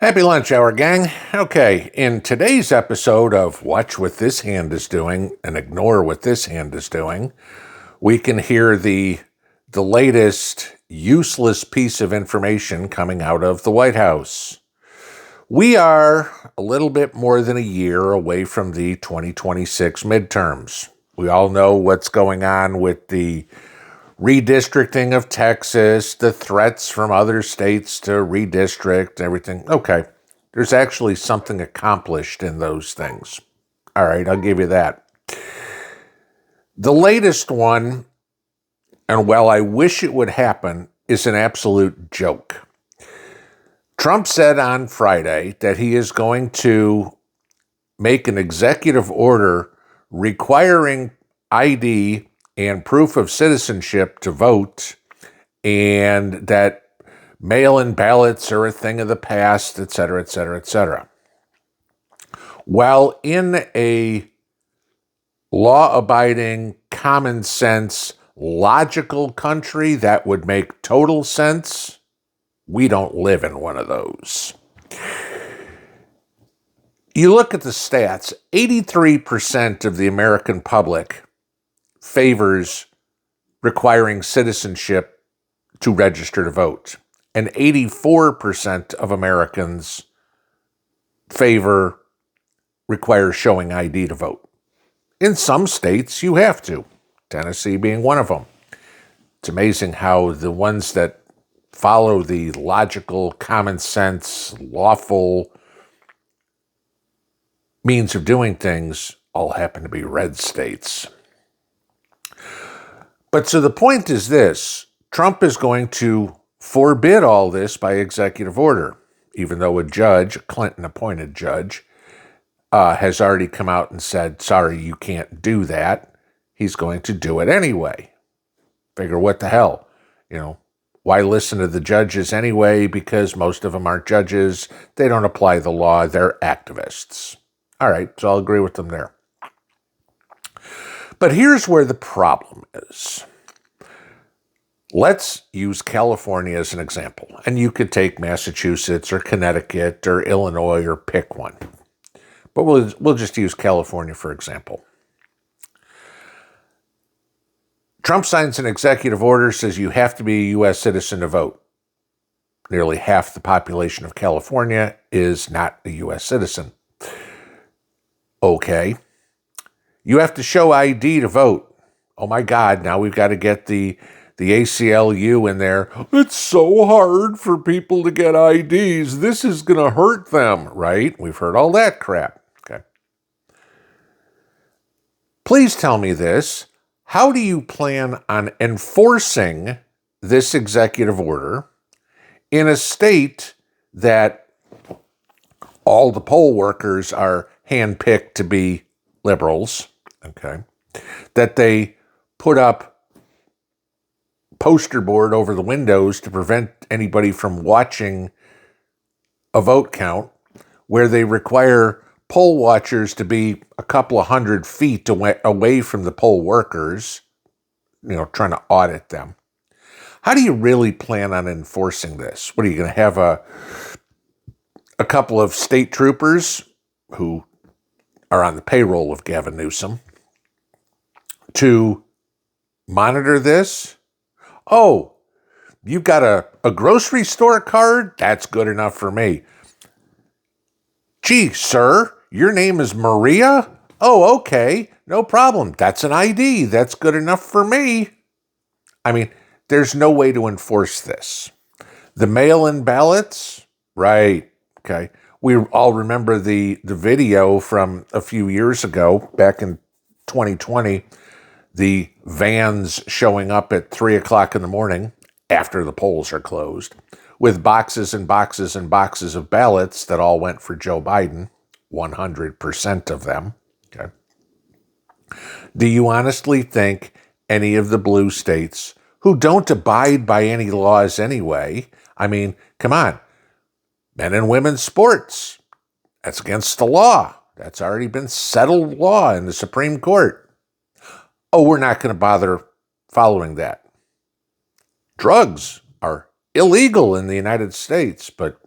Happy lunch hour, gang. Okay, in today's episode of Watch What This Hand Is Doing and Ignore What This Hand Is Doing, we can hear the latest useless piece of information coming out of the White House. We are a little bit more than a year away from the 2026 midterms. We all know what's going on with the redistricting of Texas, the threats from other states to redistrict, everything. Okay, there's actually something accomplished in those things. All right, I'll give you that. The latest one, and while I wish it would happen, is an absolute joke. Trump said on Friday that he is going to make an executive order requiring ID and proof of citizenship to vote, and that mail-in ballots are a thing of the past, et cetera, et cetera, et cetera. While in a law-abiding, common-sense, logical country that would make total sense, we don't live in one of those. You look at the stats, 83% of the American public favors requiring citizenship to register to vote, and 84% of Americans require showing ID to vote. In some states, you have to, Tennessee being one of them. It's amazing how the ones that follow the logical, common sense, lawful means of doing things all happen to be red states. But so the point is this: Trump is going to forbid all this by executive order, even though a judge, a Clinton-appointed judge, has already come out and said, sorry, you can't do that. He's going to do it anyway. Figure what the hell, why listen to the judges anyway? Because most of them aren't judges. They don't apply the law. They're activists. All right, so I'll agree with them there. But here's where the problem is. Let's use California as an example. And you could take Massachusetts or Connecticut or Illinois or pick one. But we'll just use California for example. Trump signs an executive order, says you have to be a U.S. citizen to vote. Nearly half the population of California is not a U.S. citizen. Okay. You have to show ID to vote. Oh my God, now we've got to get the ACLU in there. It's so hard for people to get IDs. This is going to hurt them, right? We've heard all that crap. Okay. Please tell me this. How do you plan on enforcing this executive order in a state that all the poll workers are handpicked to be liberals? Okay, that they put up poster board over the windows to prevent anybody from watching a vote count, where they require poll watchers to be a couple of 100 feet away from the poll workers, trying to audit them. How do you really plan on enforcing this? What are you going to have a couple of state troopers who are on the payroll of Gavin Newsom to monitor this? Oh, you've got a grocery store card? That's good enough for me. Gee, sir, your name is Maria? Oh, okay, no problem. That's an ID. That's good enough for me. I mean, there's no way to enforce this. The mail-in ballots? Right, okay. We all remember the video from a few years ago, back in 2020, the vans showing up at 3 o'clock in the morning after the polls are closed with boxes and boxes and boxes of ballots that all went for Joe Biden, 100% of them. Okay. Do you honestly think any of the blue states, who don't abide by any laws anyway, I mean, come on, men and women's sports, that's against the law. That's already been settled law in the Supreme Court. Oh, we're not going to bother following that. Drugs are illegal in the United States, but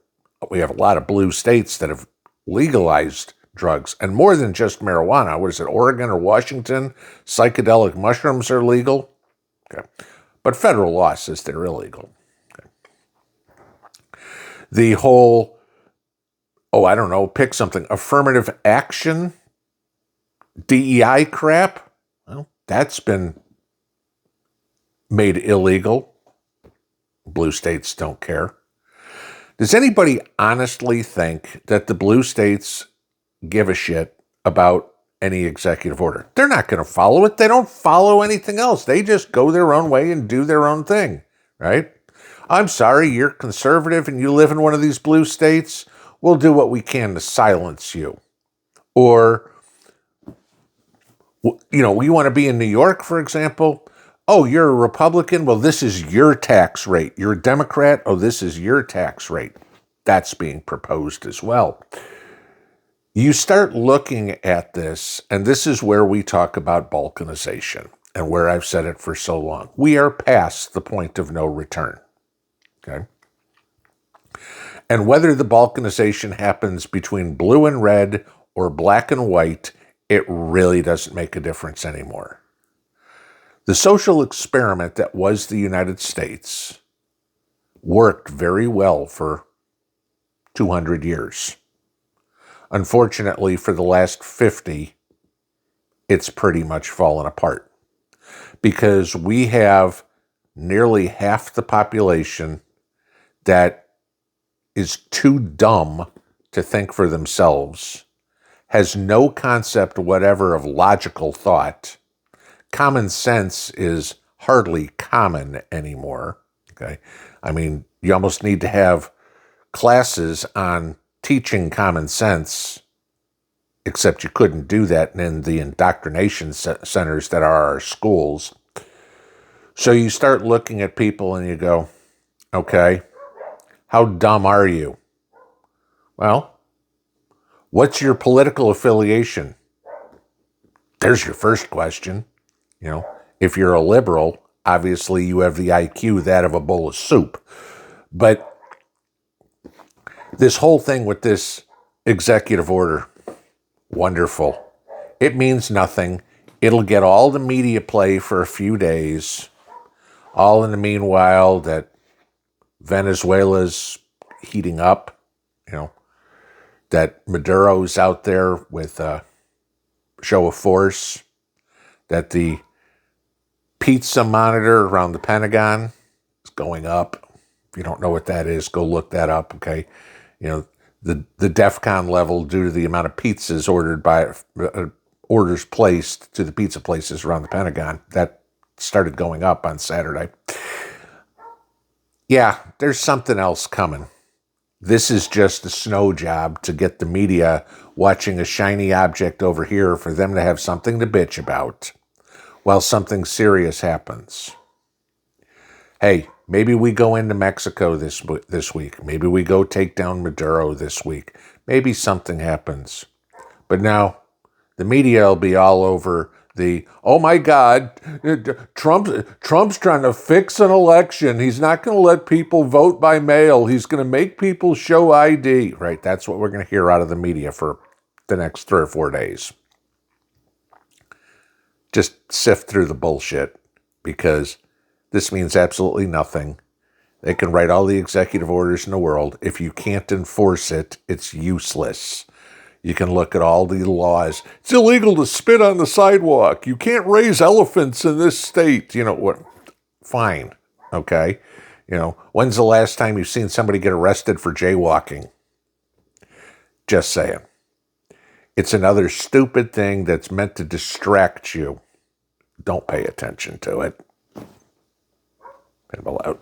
But we have a lot of blue states that have legalized drugs, and more than just marijuana. What is it, Oregon or Washington? Psychedelic mushrooms are legal. Okay. But federal law says they're illegal. Okay. The whole, I don't know, pick something, affirmative action, DEI crap, well, that's been made illegal. Blue states don't care. Does anybody honestly think that the blue states give a shit about any executive order? They're not going to follow it. They don't follow anything else. They just go their own way and do their own thing, right? I'm sorry, you're conservative and you live in one of these blue states. We'll do what we can to silence you. Or, we want to be in New York, for example. Oh, you're a Republican? Well, this is your tax rate. You're a Democrat? Oh, this is your tax rate. That's being proposed as well. You start looking at this, and this is where we talk about balkanization, and where I've said it for so long. We are past the point of no return. Okay? And whether the balkanization happens between blue and red or black and white, it really doesn't make a difference anymore. The social experiment that was the United States worked very well for 200 years. Unfortunately, for the last 50, it's pretty much fallen apart. Because we have nearly half the population that is too dumb to think for themselves, has no concept whatever of logical thought. Common sense is hardly common anymore. Okay, I mean, you almost need to have classes on teaching common sense, except you couldn't do that in the indoctrination centers that are our schools. So you start looking at people and you go, okay, how dumb are you? Well, what's your political affiliation? There's your first question. If you're a liberal, obviously you have the IQ that of a bowl of soup. But this whole thing with this executive order, wonderful. It means nothing. It'll get all the media play for a few days. All in the meanwhile that Venezuela's heating up, that Maduro's out there with a show of force, that the pizza monitor around the Pentagon is going up. If you don't know what that is, go look that up, okay? The DEFCON level due to the amount of pizzas orders placed to the pizza places around the Pentagon, that started going up on Saturday. Yeah, there's something else coming. This is just a snow job to get the media watching a shiny object over here for them to have something to bitch about while something serious happens. Hey, maybe we go into Mexico this week. Maybe we go take down Maduro this week. Maybe something happens. But now the media will be all over oh my God, Trump's trying to fix an election. He's not going to let people vote by mail. He's going to make people show ID. Right, that's what we're going to hear out of the media for the next 3 or 4 days. Just sift through the bullshit, because this means absolutely nothing. They can write all the executive orders in the world. If you can't enforce it, it's useless. You can look at all the laws. It's illegal to spit on the sidewalk. You can't raise elephants in this state. What? Fine. Okay. When's the last time you've seen somebody get arrested for jaywalking? Just saying. It's another stupid thing that's meant to distract you. Don't pay attention to it. Pinball out.